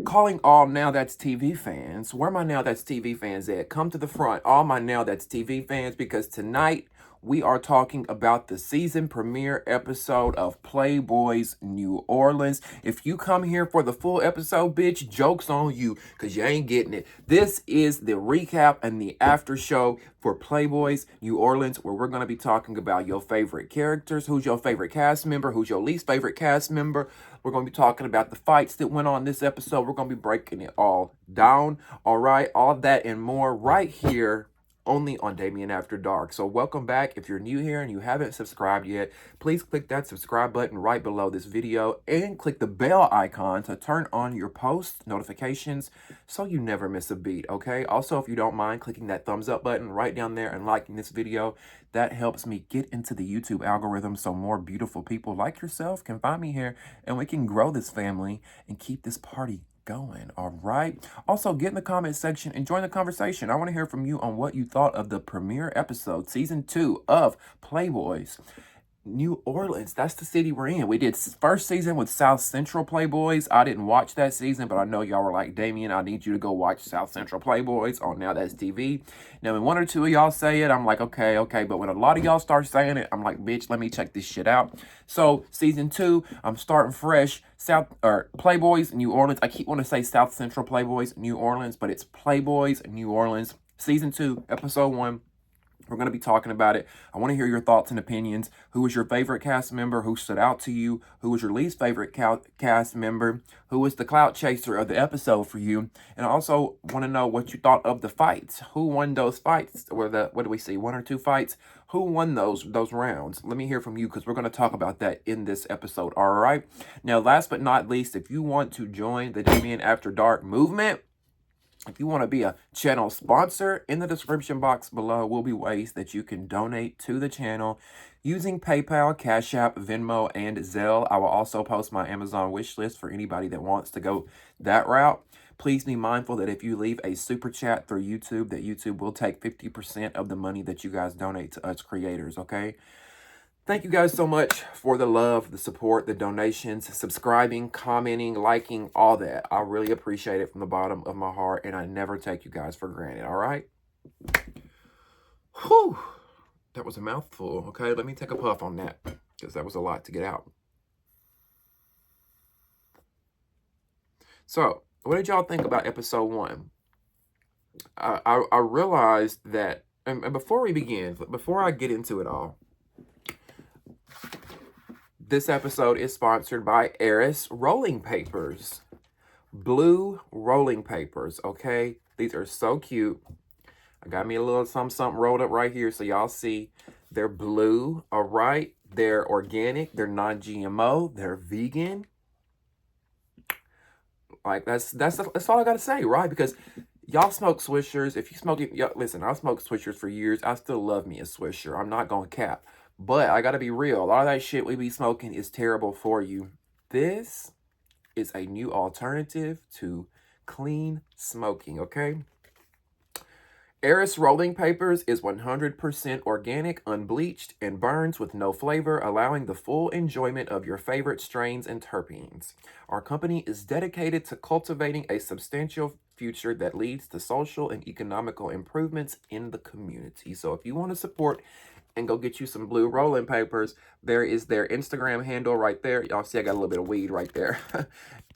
Calling all Now That's TV fans. Where my Now That's TV fans at? Come to the front, all my Now That's TV fans, because tonight we are talking about the season premiere episode of Playboys New Orleans. If you come here for the full episode, bitch, joke's on you, because you ain't getting it. This is the recap and the after show for Playboys New Orleans, where we're going to be talking about your favorite characters, who's your favorite cast member, who's your least favorite cast member. We're going to be talking about the fights that went on this episode. We're going to be breaking it all down. All right, all of that and more right here only on Damien After Dark. So welcome back. If you're new here and you haven't subscribed yet, please click that subscribe button right below this video and click the bell icon to turn on your post notifications so you never miss a beat, okay? Also, if you don't mind clicking that thumbs up button right down there and liking this video, that helps me get into the YouTube algorithm so more beautiful people like yourself can find me here and we can grow this family and keep this party going. All right. Also, get in the comment section and join the conversation. I want to hear from you on what you thought of the premiere episode, season 2 of Playboys New Orleans. That's the city we're in. We did first season with South Central Playboys. I didn't watch that season, but I know y'all were like, Damien, I need you to go watch South Central Playboys on Now That's TV. Now, when one or two of y'all say it, I'm like, okay. But when a lot of y'all start saying it, I'm like, bitch, let me check this shit out. So season 2, I'm starting fresh. Playboys New Orleans. I keep wanting to say South Central Playboys New Orleans, but it's Playboys New Orleans. Season 2, episode 1. We're going to be talking about it. I want to hear your thoughts and opinions. Who was your favorite cast member? Who stood out to you? Who was your least favorite cast member? Who was the clout chaser of the episode for you? And I also want to know what you thought of the fights. Who won those fights? What do we see? 1 or 2 fights? Who won those rounds? Let me hear from you because we're going to talk about that in this episode. All right. Now, last but not least, if you want to join the Damien After Dark movement, if you want to be a channel sponsor, in the description box below will be ways that you can donate to the channel using PayPal, Cash App, Venmo, and Zelle. I will also post my Amazon wish list for anybody that wants to go that route. Please be mindful that if you leave a super chat through YouTube, that YouTube will take 50% of the money that you guys donate to us creators, okay? Thank you guys so much for the love, the support, the donations, subscribing, commenting, liking, all that. I really appreciate it from the bottom of my heart, and I never take you guys for granted, all right? Whew. That was a mouthful, okay? Let me take a puff on that, because that was a lot to get out. So, what did y'all think about episode 1? I realized that, and before we begin, before I get into it all, this episode is sponsored by Eris Rolling Papers. Blue rolling papers, okay? These are so cute. I got me a little something rolled up right here so y'all see. They're blue, all right? They're organic. They're non-GMO. They're vegan. Like, that's all I got to say, right? Because y'all smoke Swishers. If you smoke it, listen, I smoked Swishers for years. I still love me a Swisher. I'm not going to cap. But I gotta be real. A lot of that shit we be smoking is terrible for you. This is a new alternative to clean smoking, okay? Eris Rolling Papers is 100% organic, unbleached, and burns with no flavor, allowing the full enjoyment of your favorite strains and terpenes. Our company is dedicated to cultivating a substantial future that leads to social and economical improvements in the community. So if you want to support and go get you some blue rolling papers, there is their Instagram handle right there. Y'all see I got a little bit of weed right there.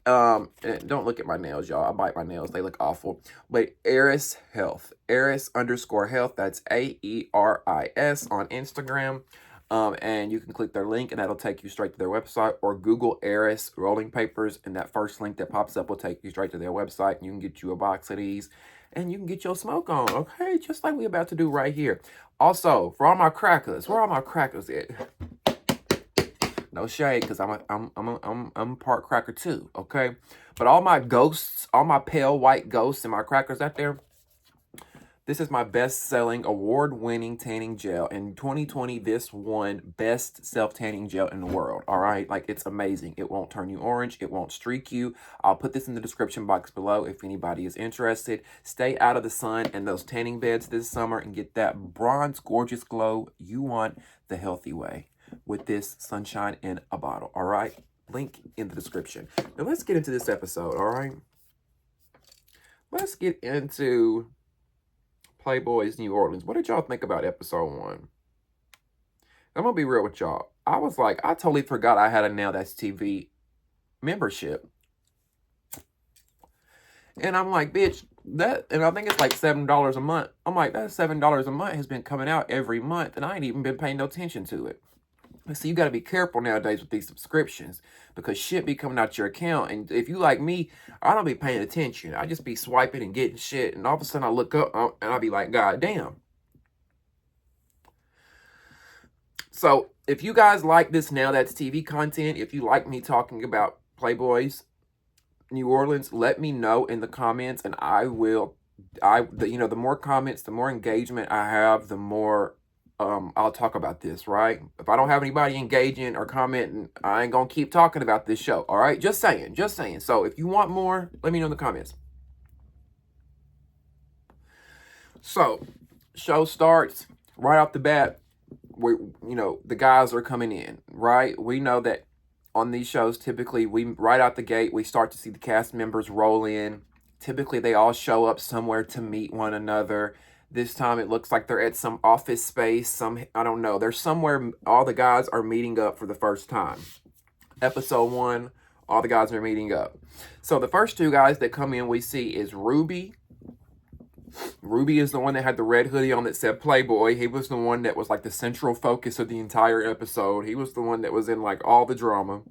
And don't look at my nails, y'all. I bite my nails. They look awful. But Eris Health. Eris_health. That's AERIS on Instagram. And you can click their link and that'll take you straight to their website, or Google Eris rolling papers and that first link that pops up will take you straight to their website and you can get you a box of these and you can get your smoke on, okay? Just like we about to do right here. Also, for all my crackers, where are my crackers at? No shade, because I'm part cracker too, okay? But all my ghosts, all my pale white ghosts and my crackers out there, This is my best-selling, award-winning tanning gel. In 2020, this won best self-tanning gel in the world, all right? Like, it's amazing. It won't turn you orange. It won't streak you. I'll put this in the description box below if anybody is interested. Stay out of the sun and those tanning beds this summer and get that bronze, gorgeous glow you want the healthy way with this sunshine in a bottle, all right? Link in the description. Now, let's get into this episode, all right? Let's get into Playboys New Orleans. What did y'all think about episode 1? I'm gonna be real with y'all. I was like, I totally forgot I had a Now That's TV membership. And I'm like, bitch, and I think it's like $7 a month. I'm like, that $7 a month has been coming out every month, and I ain't even been paying no attention to it. So you got to be careful nowadays with these subscriptions because shit be coming out your account. And if you like me, I don't be paying attention. I just be swiping and getting shit. And all of a sudden I look up and I'll be like, God damn. So if you guys like this Now That's TV content, if you like me talking about Playboys New Orleans, let me know in the comments and I will. The more comments, the more engagement I have, the more I'll talk about this, right? If I don't have anybody engaging or commenting, I ain't gonna keep talking about this show, all right? Just saying. So if you want more, let me know in the comments. So, show starts right off the bat. The guys are coming in, right? We know that on these shows, typically, right out the gate, we start to see the cast members roll in. Typically, they all show up somewhere to meet one another. This time it looks like they're at some office space, I don't know. There's somewhere all the guys are meeting up for the first time. Episode 1, all the guys are meeting up. So the first 2 guys that come in we see is Ruby. Ruby is the one that had the red hoodie on that said Playboy. He was the one that was like the central focus of the entire episode. He was the one that was in like all the drama.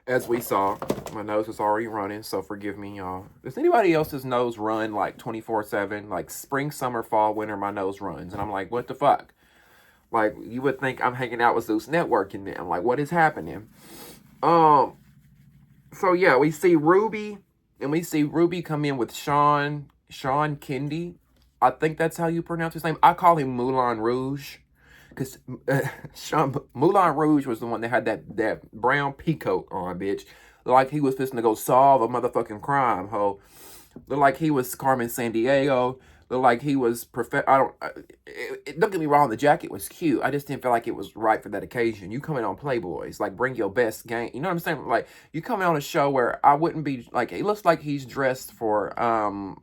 As we saw, my nose is already running, so forgive me, y'all. Does anybody else's nose run like 24/7? Like spring, summer, fall, winter, my nose runs. And I'm like, what the fuck? Like, you would think I'm hanging out with Zeus Network and I'm like, what is happening? So yeah, we see Ruby, and we see Ruby come in with Sean Kendi. I think that's how you pronounce his name. I call him Moulin Rouge. Because Moulin Rouge was the one that had that brown peacoat on, bitch. Like he was fixing to go solve a motherfucking crime, ho. Looked like he was Carmen Sandiego. Looked like he was don't get me wrong, the jacket was cute. I just didn't feel like it was right for that occasion. You coming on Playboys, like bring your best game. You know what I'm saying? Like you coming on a show where I wouldn't be like. It looks like he's dressed for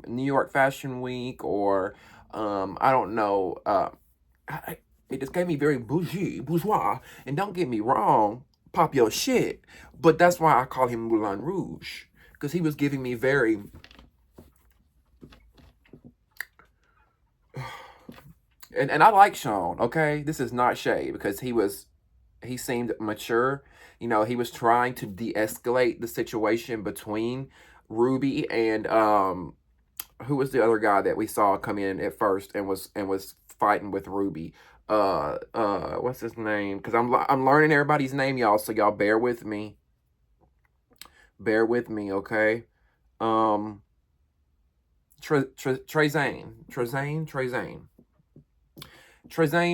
New York Fashion Week or I don't know. It just gave me very bourgeois. And don't get me wrong, pop your shit. But that's why I call him Moulin Rouge. Because he was giving me very... And I like Sean, okay? This is not shade. Because he seemed mature. You know, he was trying to de-escalate the situation between Ruby and... who was the other guy that we saw come in at first and was fighting with Ruby? What's his name? Because I'm learning everybody's name, y'all. So y'all bear with me. Bear with me, okay? Trazane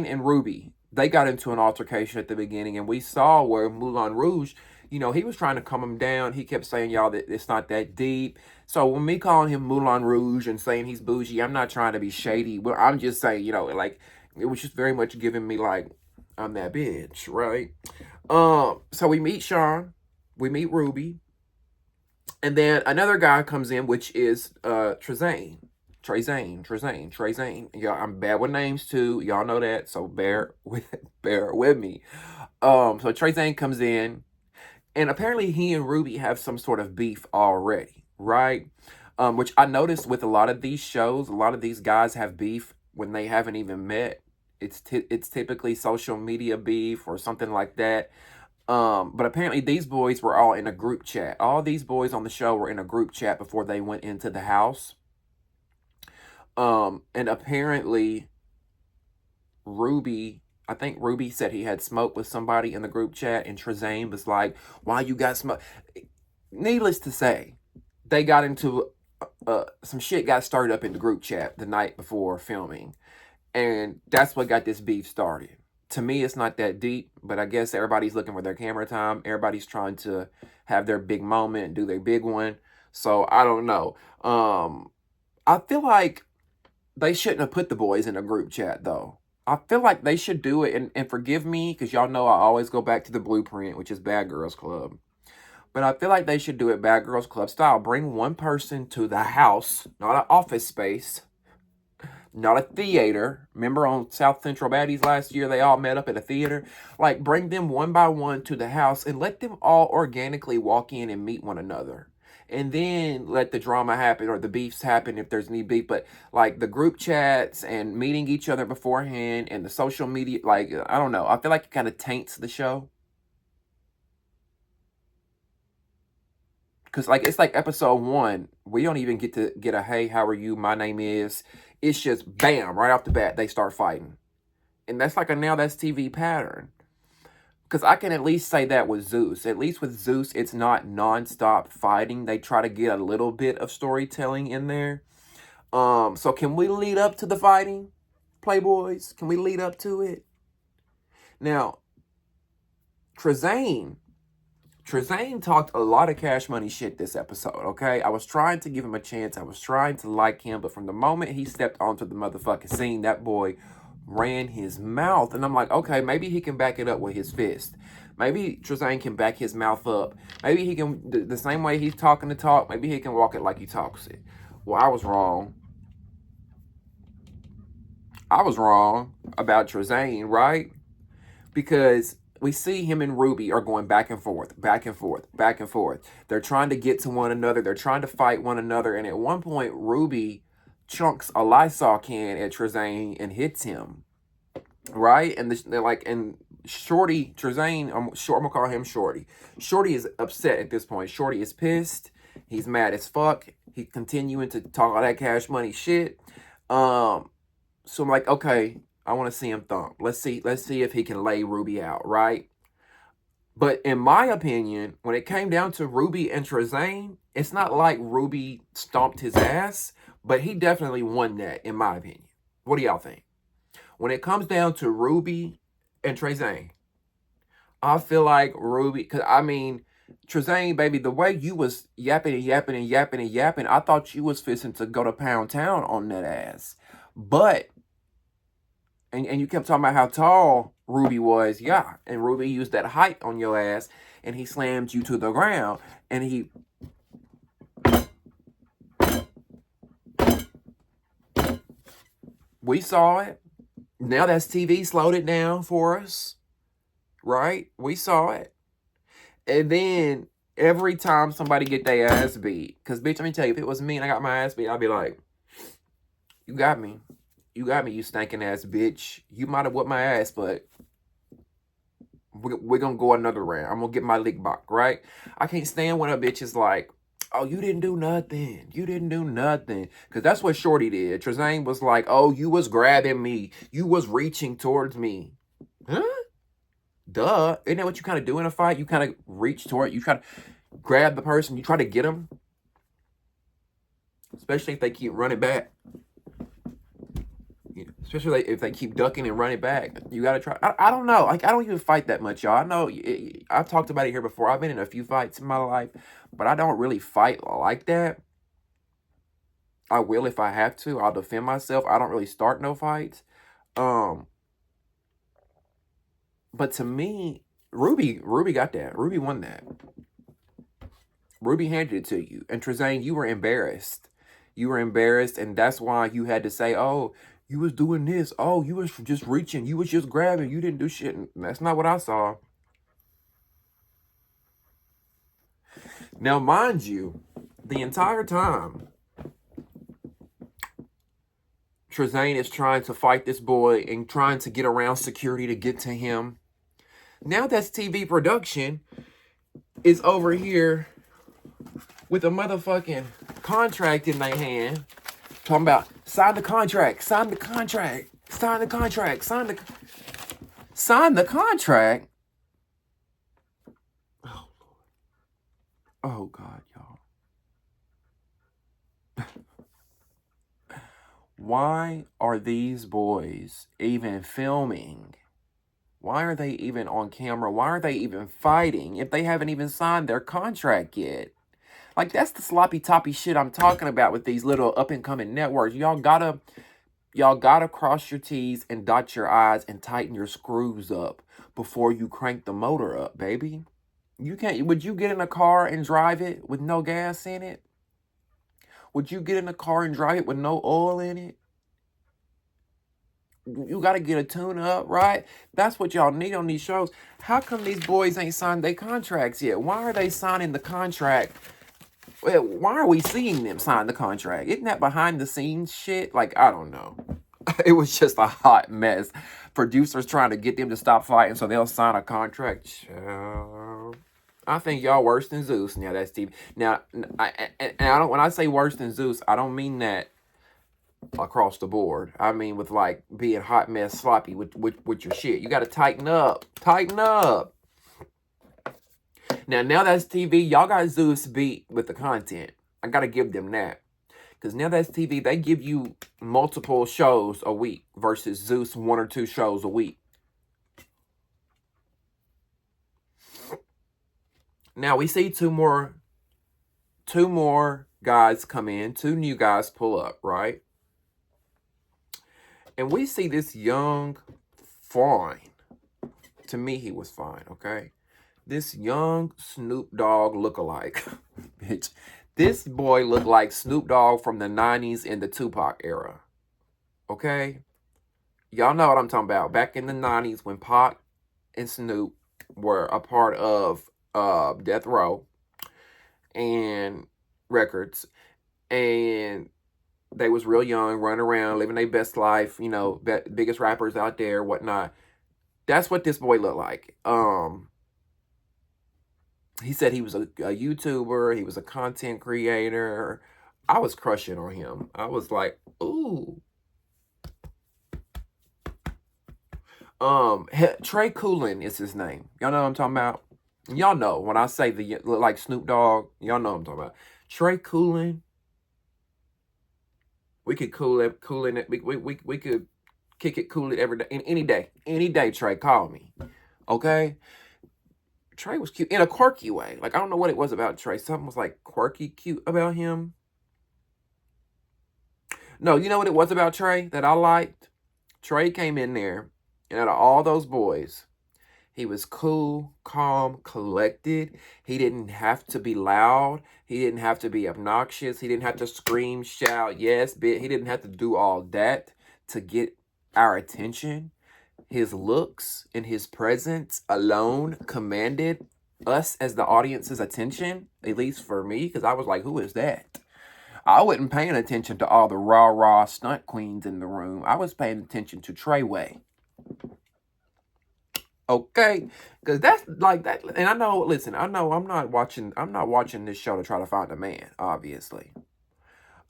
and Ruby, they got into an altercation at the beginning, and we saw where Moulin Rouge, you know, he was trying to calm him down. He kept saying, y'all, that it's not that deep. So when me calling him Moulin Rouge and saying he's bougie, I'm not trying to be shady. But I'm just saying, you know, like, it was just very much giving me like, I'm that bitch, right? So we meet Sean. We meet Ruby. And then another guy comes in, which is Trazane. Y'all, I'm bad with names too. Y'all know that, so bear with me. So Trazane comes in, and apparently he and Ruby have some sort of beef already, right? Which I noticed with a lot of these shows, a lot of these guys have beef when they haven't even met. It's typically social media beef or something like that. But apparently these boys were all in a group chat. All these boys on the show were in a group chat before they went into the house. And apparently Ruby, I think Ruby said he had smoke with somebody in the group chat, and Trazane was like, why you got smoke? Needless to say, they got into some shit got started up in the group chat the night before filming. And that's what got this beef started. To me, it's not that deep, but I guess everybody's looking for their camera time. Everybody's trying to have their big moment, do their big one. So I don't know. I feel like they shouldn't have put the boys in a group chat though. I feel like they should do it, and forgive me, because y'all know I always go back to the blueprint, which is Bad Girls Club. But I feel like they should do it Bad Girls Club style. Bring one person to the house, not an office space, not a theater. Remember on South Central Baddies last year, they all met up at a theater? Like, bring them one by one to the house and let them all organically walk in and meet one another. And then let the drama happen or the beefs happen if there's any beef. But, like, the group chats and meeting each other beforehand and the social media, like, I don't know. I feel like it kind of taints the show. Because, like, it's like episode 1. We don't even get to get a, hey, how are you? My name is. It's just, bam, right off the bat, they start fighting. And that's like a Now That's TV pattern. Because I can at least say that with Zeus. At least with Zeus, it's not nonstop fighting. They try to get a little bit of storytelling in there. So can we lead up to the fighting, Playboys? Can we lead up to it? Now, Tran talked a lot of Cash Money shit this episode, okay? I was trying to give him a chance. I was trying to like him. But from the moment he stepped onto the motherfucking scene, that boy ran his mouth. And I'm like, okay, maybe he can back it up with his fist. Maybe Tran can back his mouth up. Maybe he can, the same way he's talking the talk, maybe he can walk it like he talks it. Well, I was wrong. I was wrong about Tran, right? Because we see him and Ruby are going back and forth, back and forth, back and forth. They're trying to get to one another. They're trying to fight one another. And at one point, Ruby chunks a Lysol can at Tran and hits him, right? And they're like, and Shorty, Tran, I'm gonna call him Shorty. Shorty is upset at this point. Shorty is pissed. He's mad as fuck. He's continuing to talk all that Cash Money shit. So I'm like, okay, I want to see him thump. Let's see if he can lay Ruby out, right? But in my opinion, when it came down to Ruby and Tran, it's not like Ruby stomped his ass, but he definitely won that, in my opinion. What do y'all think? When it comes down to Ruby and Tran, I feel like Ruby, because I mean, Tran, baby, the way you was yapping and yapping and yapping and yapping, I thought you was fixing to go to Pound Town on that ass. But and you kept talking about how tall Ruby was, yeah. And Ruby used that height on your ass, and he slammed you to the ground. And we saw it. Now That's TV slowed it down for us, right? We saw it. And then every time somebody get their ass beat, because bitch, let me tell you, if it was me and I got my ass beat, I'd be like, you got me. You got me, you stinking ass bitch. You might have whipped my ass, but we're going to go another round. I'm going to get my lick back, right? I can't stand when a bitch is like, oh, you didn't do nothing. You didn't do nothing. Because that's what Shorty did. Tran was like, oh, you was grabbing me. You was reaching towards me. Huh? Duh. Isn't that what you kind of do in a fight? You kind of reach toward, you try to grab the person. You try to get them. Especially if they keep running back. Especially if they keep ducking and running back. You got to try. I don't know. Like, I don't even fight that much, y'all. I know I've talked about it here before. I've been in a few fights in my life, but I don't really fight like that. I will if I have to. I'll defend myself. I don't really start no fights. But to me, Ruby got that. Ruby won that. Ruby handed it to you. And Tran, you were embarrassed. You were embarrassed, and that's why you had to say, oh, you was doing this. Oh, you was just reaching. You was just grabbing. You didn't do shit. And that's not what I saw. Now, mind you, the entire time, Tran is trying to fight this boy and trying to get around security to get to him. Now That's TV production is over here with a motherfucking contract in their hand. Talking about, sign the contract, sign the contract, sign the contract, sign the contract. Oh, Lord. Oh, God, y'all. Why are these boys even filming? Why are they even on camera? Why are they even fighting if they haven't even signed their contract yet? Like, that's the sloppy toppy shit I'm talking about with these little up and coming networks. Y'all gotta cross your T's and dot your I's and tighten your screws up before you crank the motor up, baby. You can't. Would you get in a car and drive it with no gas in it? Would you get in a car and drive it with no oil in it? You got to get a tune up, right? That's what y'all need on these shows. How come these boys ain't signed their contracts yet? Why are they signing the contract? Well, why are we seeing them sign the contract? Isn't that behind the scenes shit? Like, I don't know. It was just a hot mess. Producers trying to get them to stop fighting so they'll sign a contract. Child. I think y'all worse than Zeus. Now that's TV. Now, and I don't. When I say worse than Zeus, I don't mean that across the board. I mean with like being hot mess sloppy with your shit. You got to tighten up. Tighten up. Now that's TV. Y'all got Zeus beat with the content. I got to give them that. Because now that's TV. They give you multiple shows a week versus Zeus 1 or 2 shows a week. Now we see two more guys come in. 2 new guys pull up, right? And we see this young, fine. To me, he was fine, okay? This young Snoop Dogg lookalike. Bitch. This boy looked like Snoop Dogg from the 90s and the Tupac era. Okay? Y'all know what I'm talking about. Back in the 90s when Pac and Snoop were a part of Death Row and Records. And they was real young, running around, living their best life, you know, biggest rappers out there, whatnot. That's what this boy looked like. He said he was a YouTuber. He was a content creator. I was crushing on him. I was like, ooh. Trey Coolin is his name. Y'all know what I'm talking about? Y'all know when I say the like Snoop Dogg, y'all know what I'm talking about. Trey Coolin. We could cool it. We could kick it, cool it every day. Any day, Trey, call me. Okay? Trey was cute in a quirky way. Like, I don't know what it was about Trey. Something was like quirky cute about him. No, you know what it was about Trey that I liked? Trey came in there, and out of all those boys, he was cool, calm, collected. He didn't have to be loud. He didn't have to be obnoxious. He didn't have to scream, shout, yes, bitch. He didn't have to do all that to get our attention. His looks and his presence alone commanded us as the audience's attention, at least for me, because I was like, who is that? I wasn't paying attention to all the rah-rah stunt queens in the room. I was paying attention to Treyway. Okay, because that's like that, and I know. Listen, I know I'm not watching this show to try to find a man, obviously.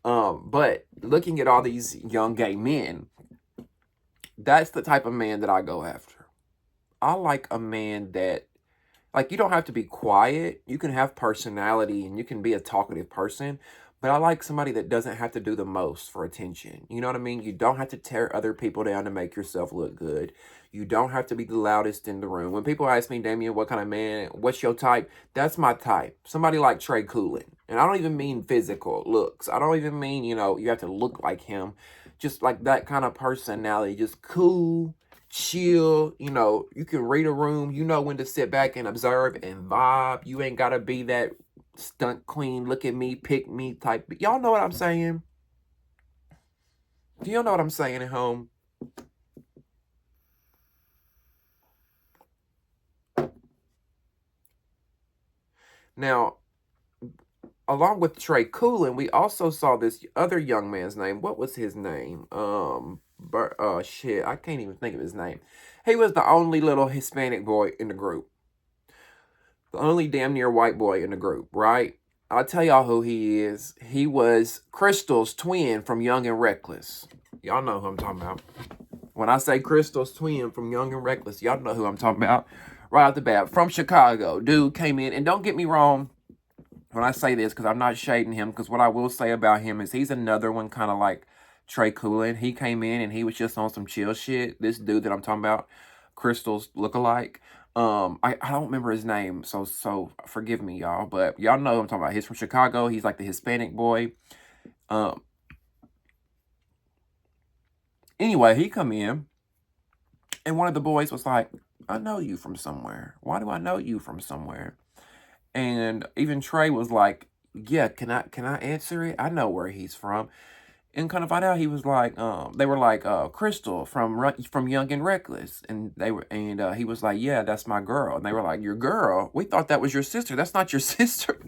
But looking at all these young gay men, that's the type of man that I go after. I like a man that, like, you don't have to be quiet. You can have personality and you can be a talkative person. But I like somebody that doesn't have to do the most for attention. You know what I mean? You don't have to tear other people down to make yourself look good. You don't have to be the loudest in the room. When people ask me, Damien, what kind of man, what's your type? That's my type. Somebody like Trey Coolin. And I don't even mean physical looks. I don't even mean, you have to look like him. Just like that kind of personality. Just cool, chill. You can read a room. You know when to sit back and observe and vibe. You ain't got to be that stunt queen, look at me, pick me type. Y'all know what I'm saying? Do y'all know what I'm saying at home? Now, along with Trey Coolin, we also saw this other young man's name. What was his name? Shit, I can't even think of his name. He was the only little Hispanic boy in the group. The only damn near white boy in the group, right? I'll tell y'all who he is. He was Crystal's twin from Young and Reckless. Y'all know who I'm talking about. When I say Crystal's twin from Young and Reckless, y'all know who I'm talking about. Right off the bat. From Chicago. Dude came in. And don't get me wrong when I say this, because I'm not shading him. Because what I will say about him is he's another one kind of like Trey Coolin. He came in and he was just on some chill shit. This dude that I'm talking about, Crystal's lookalike. I don't remember his name, so forgive me, y'all. But y'all know who I'm talking about. He's from Chicago. He's like the Hispanic boy. Anyway, he come in, and one of the boys was like, I know you from somewhere. Why do I know you from somewhere? And even Trey was like, yeah, can I answer it? I know where he's from. And kind of find out he was like, they were like, Crystal from Young and Reckless. And he was like, yeah, that's my girl. And they were like, your girl? We thought that was your sister. That's not your sister.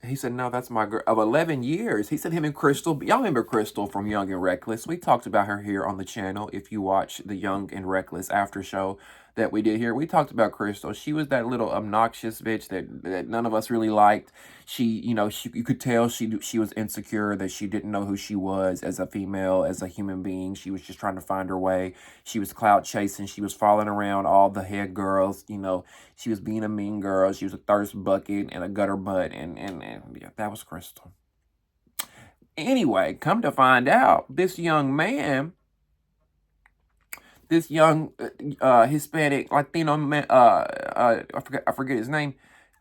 He said, no, that's my girl of 11 years. He said him and Crystal. Y'all remember Crystal from Young and Reckless? We talked about her here on the channel. If you watch the Young and Reckless after show that we did here, we talked about Crystal. She was that little obnoxious bitch that none of us really liked. She, you could tell she was insecure, that she didn't know who she was as a female, as a human being. She was just trying to find her way. She was clout chasing. She was following around all the head girls, She was being a mean girl. She was a thirst bucket and a gutter butt. And yeah, that was Crystal. Anyway, come to find out, this young man, this young Hispanic Latino man, I forget his name,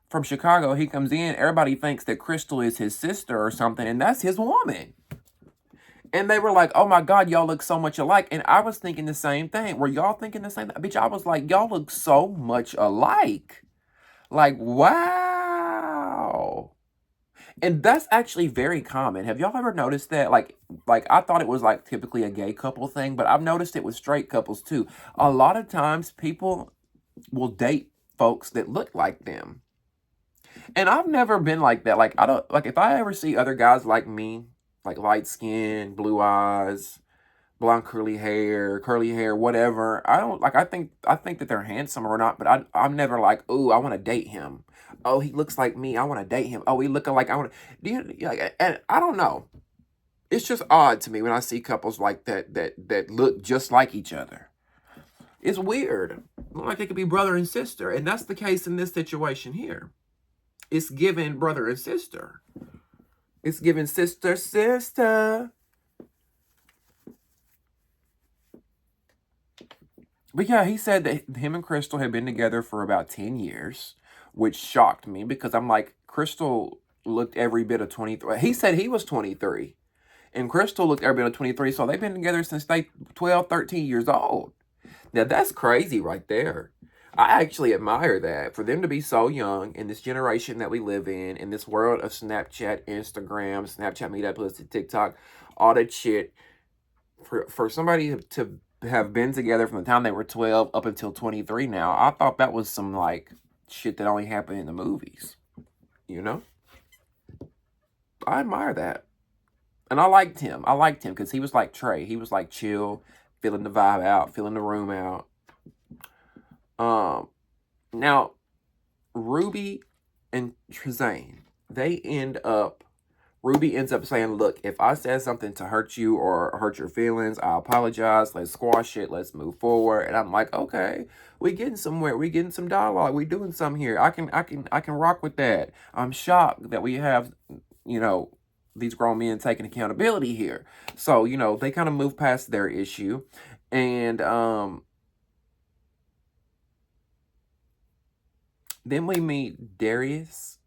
from Chicago, he comes in. Everybody thinks that Crystal is his sister or something, and that's his woman. And they were like, oh my God, y'all look so much alike. And I was thinking the same thing. Were y'all thinking the same thing? Bitch, I was like, y'all look so much alike. Like, wow. And that's actually very common. Have y'all ever noticed that? Like I thought it was like typically a gay couple thing, but I've noticed it with straight couples too. A lot of times people will date folks that look like them. And I've never been like that. Like, I don't, like, if I ever see other guys like me, like light skin, blue eyes, blonde curly hair, whatever, I don't, like, I think that they're handsome or not, but I'm never like, ooh, I want to date him. Oh, he looks like me, I want to date him. Oh, he looking like, I want to, like, and I don't know. It's just odd to me when I see couples like that look just like each other. It's weird. Like they could be brother and sister, and that's the case in this situation here. It's given brother and sister. It's given sister, sister. But yeah, he said that him and Crystal had been together for about 10 years, which shocked me because I'm like, Crystal looked every bit of 23. He said he was 23. And Crystal looked every bit of 23. So they've been together since they 12, 13 years old. Now that's crazy right there. I actually admire that, for them to be so young in this generation that we live in this world of Snapchat, Instagram, Snapchat, Meetup, TikTok, all that shit. For somebody to have been together from the time they were 12 up until 23 now, I thought that was some like shit that only happened in the movies. I admire that. And I liked him. I liked him because he was like Trey. He was like chill, feeling the vibe out, feeling the room out. Now, Ruby and Tran, Ruby ends up saying, look, if I said something to hurt you or hurt your feelings, I apologize. Let's squash it. Let's move forward. And I'm like, okay, we getting somewhere. We getting some dialogue. We doing something here. I can rock with that. I'm shocked that we have, these grown men taking accountability here. So, they kind of move past their issue. And, then we meet Darius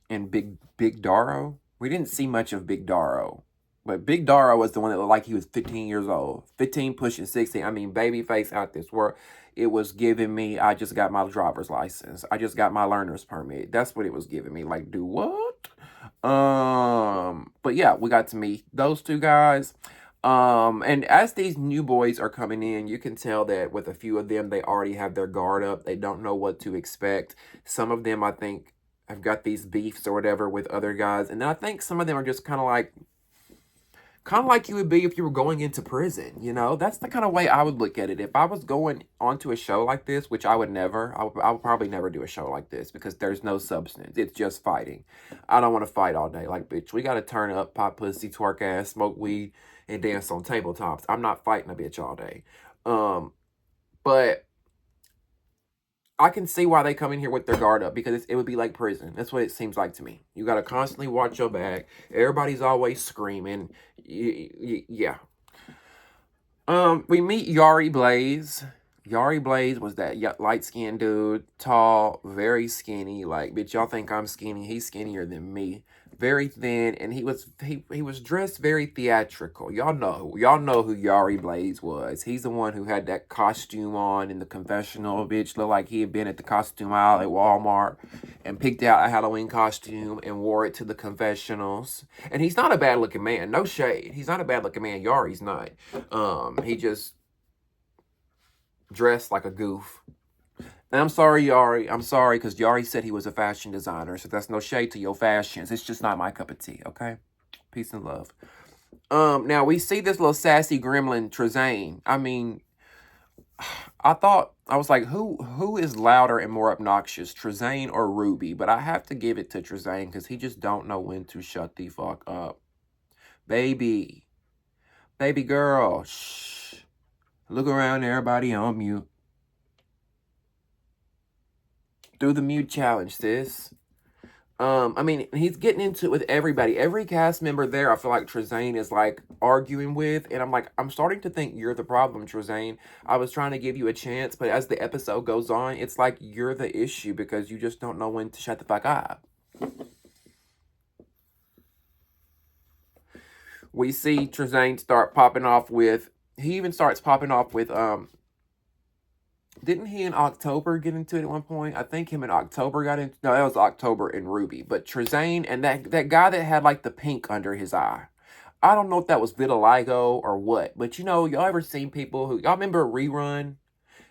and Big Daro. We didn't see much of Big Daro. But Big Daro was the one that looked like he was 15 years old. 15 pushing 16. I mean, baby face out this world. It was giving me, I just got my driver's license. I just got my learner's permit. That's what it was giving me. Like, do what? But yeah, we got to meet those two guys. And as these new boys are coming in, you can tell that with a few of them, they already have their guard up. They don't know what to expect. Some of them, I think, have got these beefs or whatever with other guys. And then I think some of them are just kind of like you would be if you were going into prison, That's the kind of way I would look at it. If I was going onto a show like this, which I would never, I would probably never do a show like this because there's no substance. It's just fighting. I don't want to fight all day. Like, bitch, we got to turn up, pop pussy, twerk ass, smoke weed, and dance on tabletops. I'm not fighting a bitch all day. But I can see why they come in here with their guard up because it would be like prison. That's what it seems like to me. You got to constantly watch your back. Everybody's always screaming. Yeah. We meet Yari Blaze. Yari Blaze was that light skinned dude, tall, very skinny. Like, bitch, y'all think I'm skinny? He's skinnier than me. Very thin, and he was dressed very theatrical. Y'all know who Yari Blaze was. He's the one who had that costume on in the confessional. Bitch, looked like he had been at the costume aisle at Walmart and picked out a Halloween costume and wore it to the confessionals. And he's not a bad looking man. No shade. He's not a bad looking man. Yari's not. He just dressed like a goof. And I'm sorry, Yari. I'm sorry, because Yari said he was a fashion designer, so that's no shade to your fashions. It's just not my cup of tea, okay? Peace and love. Now we see this little sassy gremlin, Trazane. I mean, I was like, who is louder and more obnoxious, Trazane or Ruby? But I have to give it to Trazane because he just don't know when to shut the fuck up. Baby girl, shh. Look around, everybody on mute. Do the mute challenge, sis. I mean, he's getting into it with everybody. Every cast member there, I feel like Trazane is like arguing with, and I'm like, I'm starting to think you're the problem, Trazane. I was trying to give you a chance, but as the episode goes on, it's like you're the issue because you just don't know when to shut the fuck up. We see Trazane start popping off with. He even starts popping off with Didn't he in October get into it at one point? I think him in October got into. No, that was October and Ruby. But Trazane and that guy that had like the pink under his eye. I don't know if that was vitiligo or what. But y'all ever seen people who y'all remember Rerun?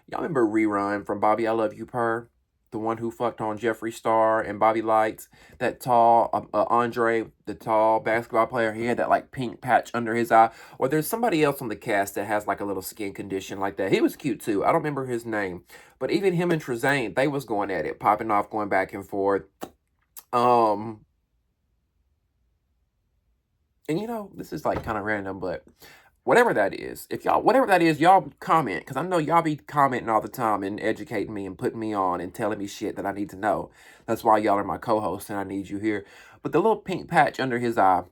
Y'all remember Rerun from Bobby I Love You Purr? The one who fucked on Jeffree Star and Bobby Lights. That tall, Andre, the tall basketball player, he had that like pink patch under his eye. Or there's somebody else on the cast that has like a little skin condition like that. He was cute too. I don't remember his name. But even him and Trazane, they was going at it, popping off, going back and forth. And this is like kind of random, but whatever that is, whatever that is, y'all comment, because I know y'all be commenting all the time and educating me and putting me on and telling me shit that I need to know. That's why y'all are my co-hosts and I need you here. But the little pink patch under his eye,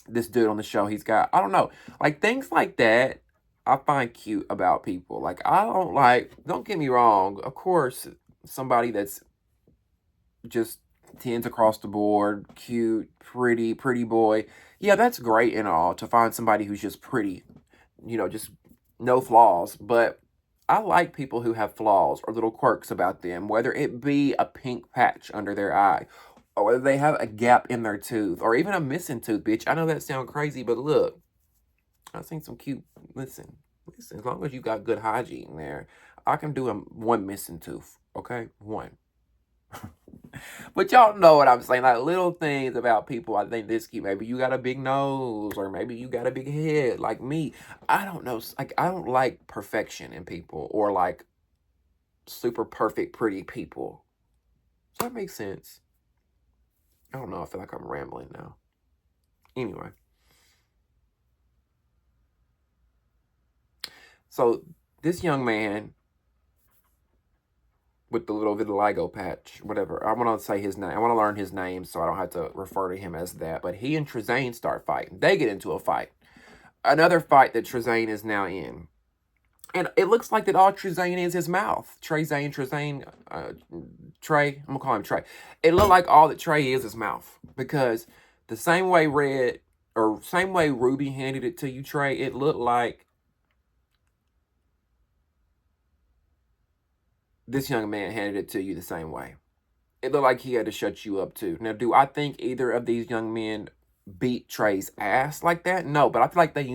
this dude on the show, he's got, I don't know, like things like that I find cute about people. Like, don't get me wrong, of course, somebody that's just tens across the board, cute, pretty boy. Yeah, that's great and all to find somebody who's just pretty, just no flaws. But I like people who have flaws or little quirks about them, whether it be a pink patch under their eye, or whether they have a gap in their tooth, or even a missing tooth, bitch. I know that sounds crazy, but look, I've seen some cute, listen, as long as you got good hygiene there, I can do one missing tooth, okay? One. But y'all know what I'm saying. Like little things about people. I think this cute. Maybe you got a big nose, or maybe you got a big head, like me. I don't know. Like I don't like perfection in people, or like super perfect, pretty people. Does that make sense? I don't know. I feel like I'm rambling now. Anyway, so this young man with the little vitiligo patch, whatever. I want to say his name. I want to learn his name so I don't have to refer to him as that. But he and Trazane start fighting. They get into a fight. Another fight that Trazane is now in. And it looks like that all Trazane is his mouth. Trey, I'm going to call him Trey. It looked like all that Trey is his mouth. Because the same way Ruby handed it to you, Trey, it looked like this young man handed it to you the same way. It looked like he had to shut you up too. Now, do I think either of these young men beat Trey's ass like that? No, but I feel like they,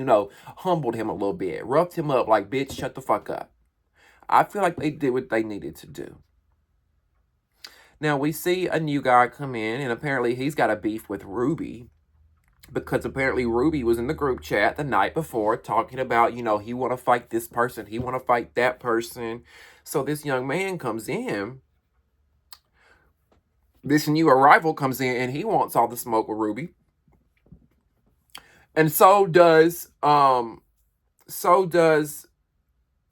humbled him a little bit. Roughed him up like, bitch, shut the fuck up. I feel like they did what they needed to do. Now, we see a new guy come in, and apparently he's got a beef with Ruby. Because apparently Ruby was in the group chat the night before talking about, he want to fight this person. He want to fight that person. So this young man comes in. This new arrival comes in and he wants all the smoke with Ruby. And so does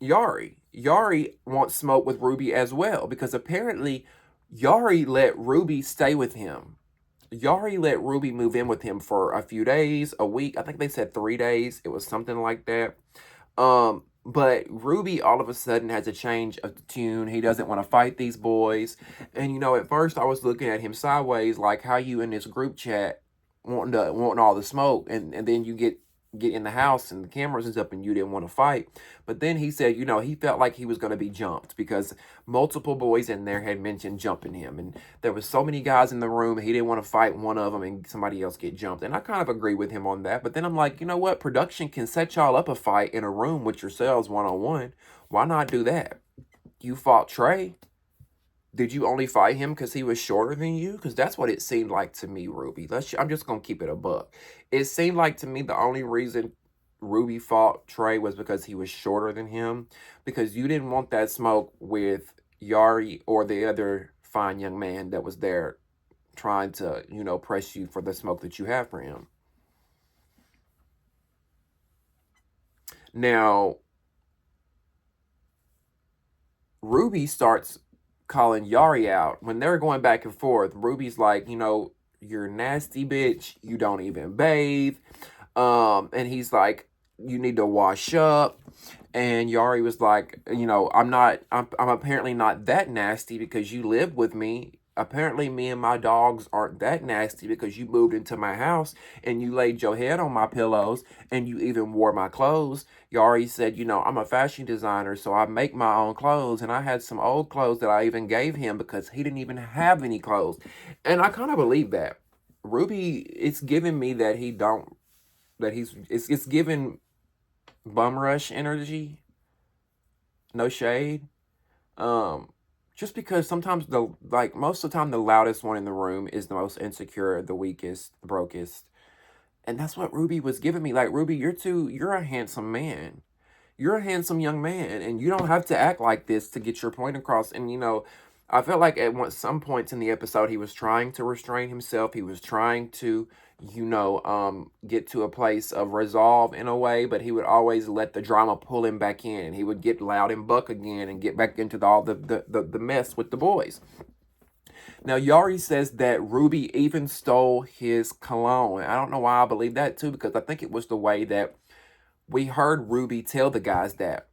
Yari. Yari wants smoke with Ruby as well because apparently Yari let Ruby stay with him. Yari let Ruby move in with him for a few days, a week. I think they said 3 days. It was something like that. But Ruby all of a sudden has a change of the tune. He doesn't want to fight these boys. And at first I was looking at him sideways, like how you in this group chat wanting all the smoke, and then you get in the house and the cameras is up and you didn't want to fight. But then he said, he felt like he was going to be jumped because multiple boys in there had mentioned jumping him, and there was so many guys in the room, he didn't want to fight one of them and somebody else get jumped. And I kind of agree with him on that. But then I'm like, you know what? Production can set y'all up a fight in a room with yourselves one-on-one. Why not do that? You fought Trey. Did you only fight him because he was shorter than you? Because that's what it seemed like to me, Ruby. I'm just going to keep it a buck. It seemed like to me the only reason Ruby fought Trey was because he was shorter than him. Because you didn't want that smoke with Yari or the other fine young man that was there trying to, press you for the smoke that you have for him. Now, Ruby starts calling Yari out. When they're going back and forth, Ruby's like, you're a nasty bitch. You don't even bathe. And he's like, you need to wash up. And Yari was like, I'm apparently not that nasty because you live with me. Apparently me and my dogs aren't that nasty because you moved into my house and you laid your head on my pillows and you even wore my clothes. Yari said, I'm a fashion designer, so I make my own clothes, and I had some old clothes that I even gave him because he didn't even have any clothes. And I kind of believe that. Ruby, it's giving me that it's giving bum rush energy. No shade. Just because sometimes most of the time the loudest one in the room is the most insecure, the weakest, the brokest. And that's what Ruby was giving me. Like, Ruby, you're a handsome man. You're a handsome young man, and you don't have to act like this to get your point across. And I felt like at some points in the episode he was trying to restrain himself. He was trying to, get to a place of resolve in a way, but he would always let the drama pull him back in, and he would get loud and buck again and get back into all the mess with the boys. Now, Yari says that Ruby even stole his cologne. I don't know why I believe that too, because I think it was the way that we heard Ruby tell the guys that.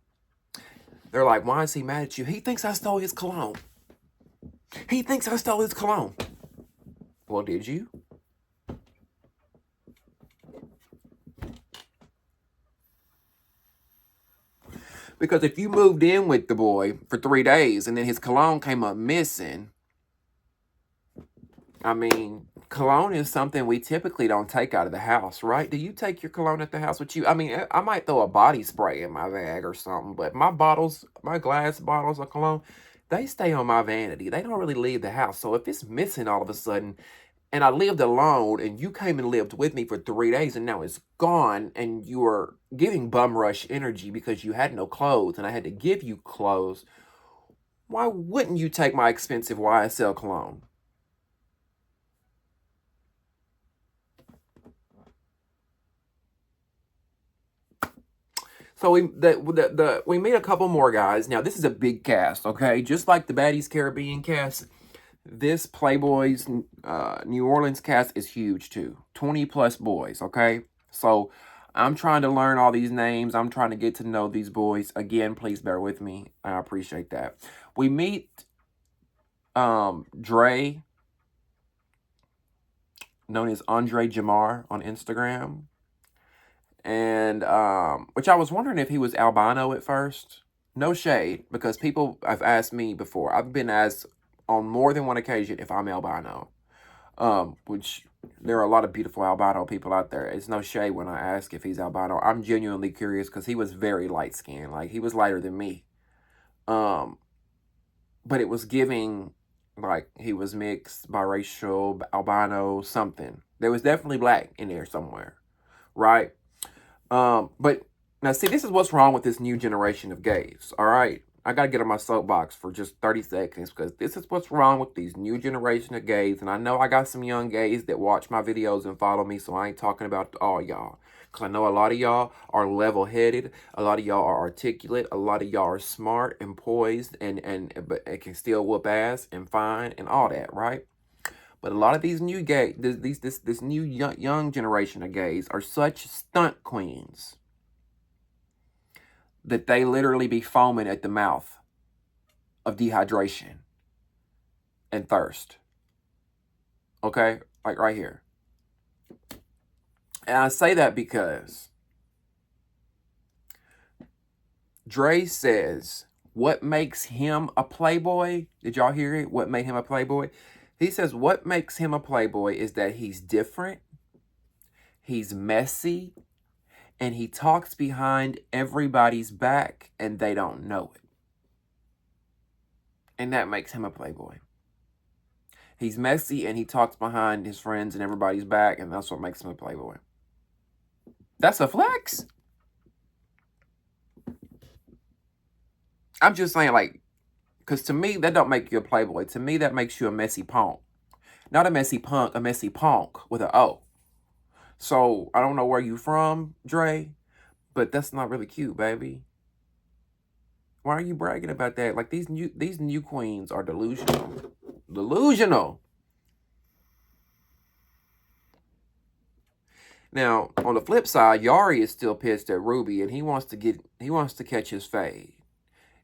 They're like, why is he mad at you? He thinks I stole his cologne. He thinks I stole his cologne. Well, did you? Because if you moved in with the boy for 3 days and then his cologne came up missing, I mean, cologne is something we typically don't take out of the house, right? Do you take your cologne at the house with you? I mean, I might throw a body spray in my bag or something, but my glass bottles of cologne, they stay on my vanity. They don't really leave the house. So if it's missing all of a sudden, and I lived alone, and you came and lived with me for 3 days, and now it's gone, and you are giving bum rush energy because you had no clothes, and I had to give you clothes, why wouldn't you take my expensive YSL cologne? So we meet a couple more guys. Now, this is a big cast, okay? Just like the Baddies Caribbean cast, this Playboys New Orleans cast is huge too. 20 plus boys, okay? So I'm trying to learn all these names. I'm trying to get to know these boys. Again, please bear with me. I appreciate that. We meet Dre, known as Andre Jamar on Instagram. And which I was wondering if he was albino at first. No shade, because people have asked me before. I've been asked on more than one occasion if I'm albino. Which there are a lot of beautiful albino people out there. It's no shade when I ask if he's albino. I'm genuinely curious because he was very light skinned. Like, he was lighter than me. But it was giving like he was mixed, biracial, albino, something. There was definitely black in there somewhere, right? But now see, this is what's wrong with this new generation of gays. All right, I got to get on my soapbox for just 30 seconds because this is what's wrong with these new generation of gays. And I know I got some young gays that watch my videos and follow me, so I ain't talking about all y'all. Because I know a lot of y'all are level-headed, a lot of y'all are articulate, a lot of y'all are smart and poised, but it can still whoop ass and fine and all that, right? But a lot of these new gay, this new young generation of gays are such stunt queens that they literally be foaming at the mouth of dehydration and thirst. Okay? Like right here. And I say that because Dre says, what makes him a playboy? Did y'all hear it? What made him a playboy? He says, what makes him a playboy is that he's different, he's messy, and he talks behind everybody's back and they don't know it. And that makes him a playboy. He's messy and he talks behind his friends and everybody's back, and that's what makes him a playboy. That's a flex. I'm just saying, like, because to me, that don't make you a playboy. To me, that makes you a messy punk. Not a messy punk, a messy punk with an O. So, I don't know where you from, Dre, but that's not really cute, baby. Why are you bragging about that? Like, these new queens are delusional. Delusional. Now, on the flip side, Yari is still pissed at Ruby, and he wants to catch his fade.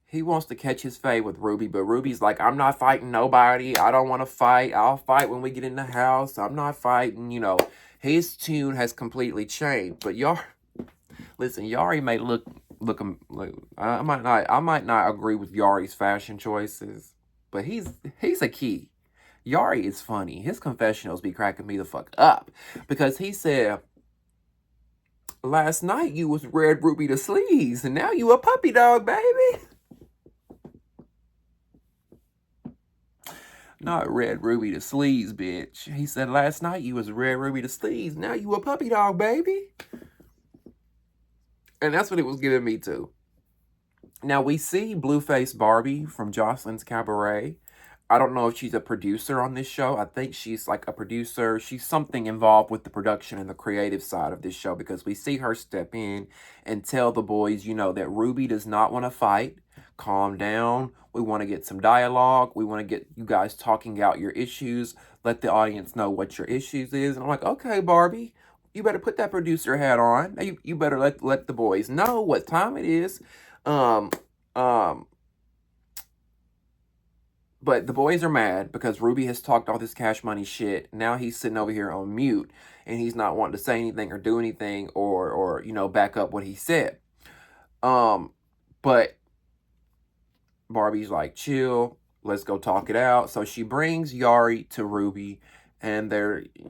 He wants to catch his fade with Ruby, but Ruby's like, I'm not fighting nobody. I don't want to fight. I'll fight when we get in the house. I'm not fighting, you know. His tune has completely changed. But listen, Yari may look I might not agree with Yari's fashion choices, but he's a key. Yari is funny. His confessionals be cracking me the fuck up because he said, last night you was red ruby to sleeves and now you a puppy dog, baby. Not red ruby to sleeves, bitch. He said last night you was red ruby to sleeves. Now you a puppy dog, baby. And that's what it was giving me too. Now we see Blueface Barbie from Jocelyn's Cabaret. I don't know if she's a producer on this show. I think she's like a producer. She's something involved with the production and the creative side of this show because we see her step in and tell the boys, you know, that Ruby does not want to fight. Calm down. We want to get some dialogue. We want to get you guys talking out your issues. Let the audience know what your issues is. And I'm like, okay, Barbie, you better put that producer hat on. You better let the boys know what time it is. But the boys are mad because Ruby has talked all this Cash Money shit. Now he's sitting over here on mute and he's not wanting to say anything or do anything or you know, back up what he said. But Barbie's like, chill, let's go talk it out. So she brings Yari to Ruby, and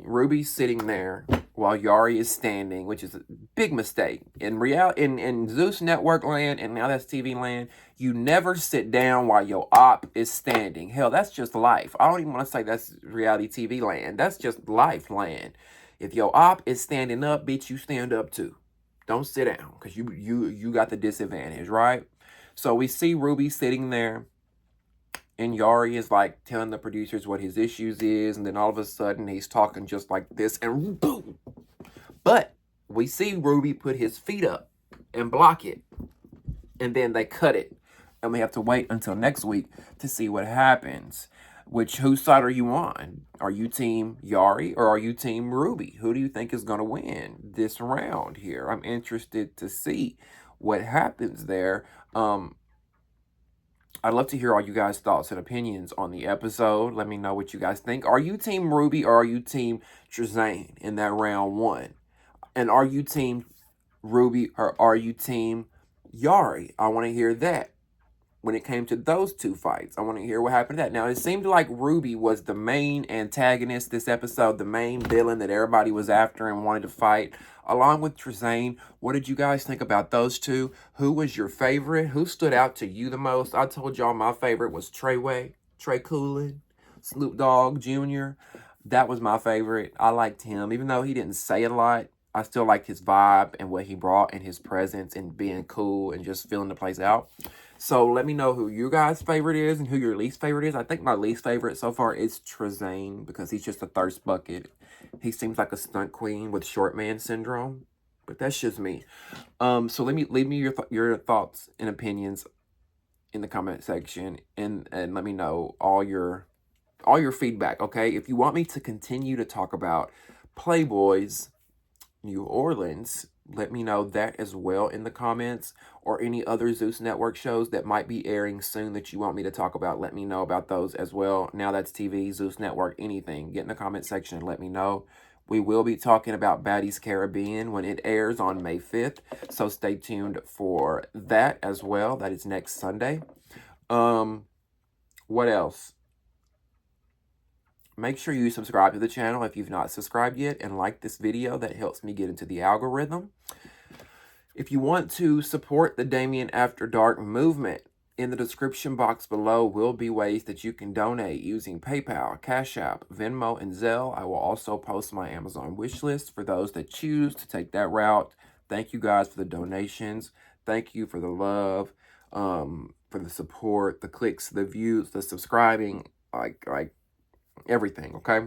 Ruby's sitting there while Yari is standing, which is a big mistake. In Zeus Network land, and now that's TV land, you never sit down while your op is standing. Hell, that's just life. I don't even want to say that's reality TV land. That's just life land. If your op is standing up, bitch, you stand up too. Don't sit down, because you got the disadvantage, right? So we see Ruby sitting there, and Yari is like telling the producers what his issues is, and then all of a sudden he's talking just like this, and boom. But we see Ruby put his feet up and block it, and then they cut it, and we have to wait until next week to see what happens. Whose side are you on? Are you team Yari or are you team Ruby? Who do you think is going to win this round here? I'm interested to see what happens there. I'd love to hear all you guys' thoughts and opinions on the episode. Let me know what you guys think. Are you team Ruby or are you team Tran in that round one? And are you team Ruby or are you team Yari? I want to hear that. When it came to those two fights, I want to hear what happened to that. Now, it seemed like Ruby was the main antagonist this episode, the main villain that everybody was after and wanted to fight, along with Tran. What did you guys think about those two? Who was your favorite? Who stood out to you the most? I told y'all my favorite was Trey Coolin, Snoop Dogg Jr. That was my favorite. I liked him, even though he didn't say a lot. I still like his vibe and what he brought and his presence and being cool and just filling the place out. So let me know who you guys' favorite is and who your least favorite is. I think my least favorite so far is Tran because he's just a thirst bucket. He seems like a stunt queen with short man syndrome, but that's just me. So let me leave me your thoughts and opinions in the comment section, and let me know all your feedback. Okay, if you want me to continue to talk about Playboys New Orleans, let me know that as well in the comments, or any other Zeus Network shows that might be airing soon that you want me to talk about. Let me know about those as well. Now That's TV, Zeus Network, anything. Get in the comment section and let me know. We will be talking about Baddies Caribbean when it airs on May 5th, so stay tuned for that as well. That is next Sunday. What else? Make sure you subscribe to the channel if you've not subscribed yet, and like this video. That helps me get into the algorithm. If you want to support the Damien After Dark movement, in the description box below will be ways that you can donate using PayPal, Cash App, Venmo, and Zelle. I will also post my Amazon wish list for those that choose to take that route. Thank you guys for the donations. Thank you for the love, for the support, the clicks, the views, the subscribing, like everything, okay?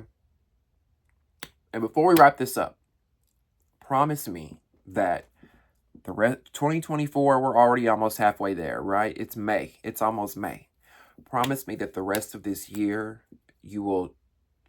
And before we wrap this up, promise me that the rest 2024, we're already almost halfway there, right? It's May. It's almost May. Promise me that the rest of this year you will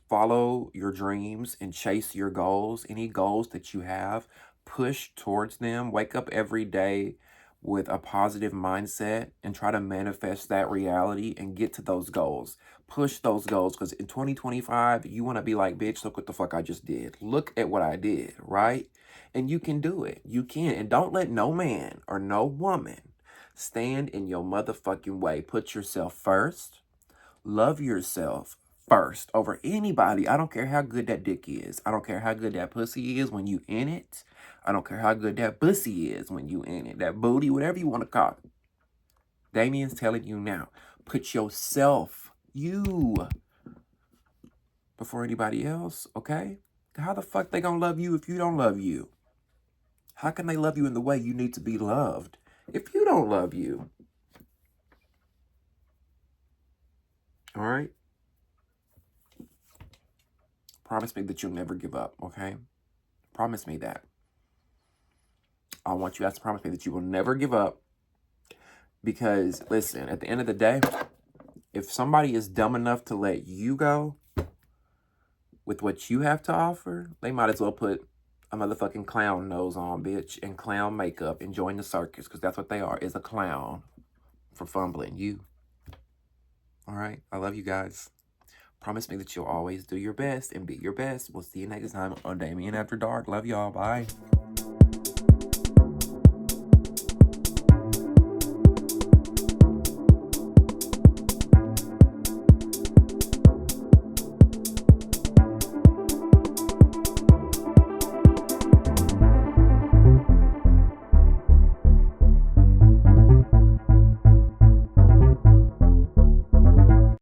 follow your dreams and chase your goals. Any goals that you have, push towards them. Wake up every day with a positive mindset and try to manifest that reality and get to those goals. Push those goals, because in 2025, you want to be like, bitch, look what the fuck I just did. Look at what I did, right? And you can do it. You can. And don't let no man or no woman stand in your motherfucking way. Put yourself first. Love yourself first over anybody. I don't care how good that dick is. I don't care how good that pussy is when you in it. I don't care how good that pussy is when you in it. That booty, whatever you want to call it. Damien's telling you now. Put yourself, you, before anybody else, okay? How the fuck they gonna love you if you don't love you? How can they love you in the way you need to be loved if you don't love you? All right? Promise me that you'll never give up, okay? Promise me that. I want you guys to promise me that you will never give up, because, listen, at the end of the day, if somebody is dumb enough to let you go with what you have to offer, they might as well put a motherfucking clown nose on, bitch, and clown makeup and join the circus, because that's what they are, is a clown for fumbling you. All right? I love you guys. Promise me that you'll always do your best and be your best. We'll see you next time on Damien After Dark. Love y'all. Bye.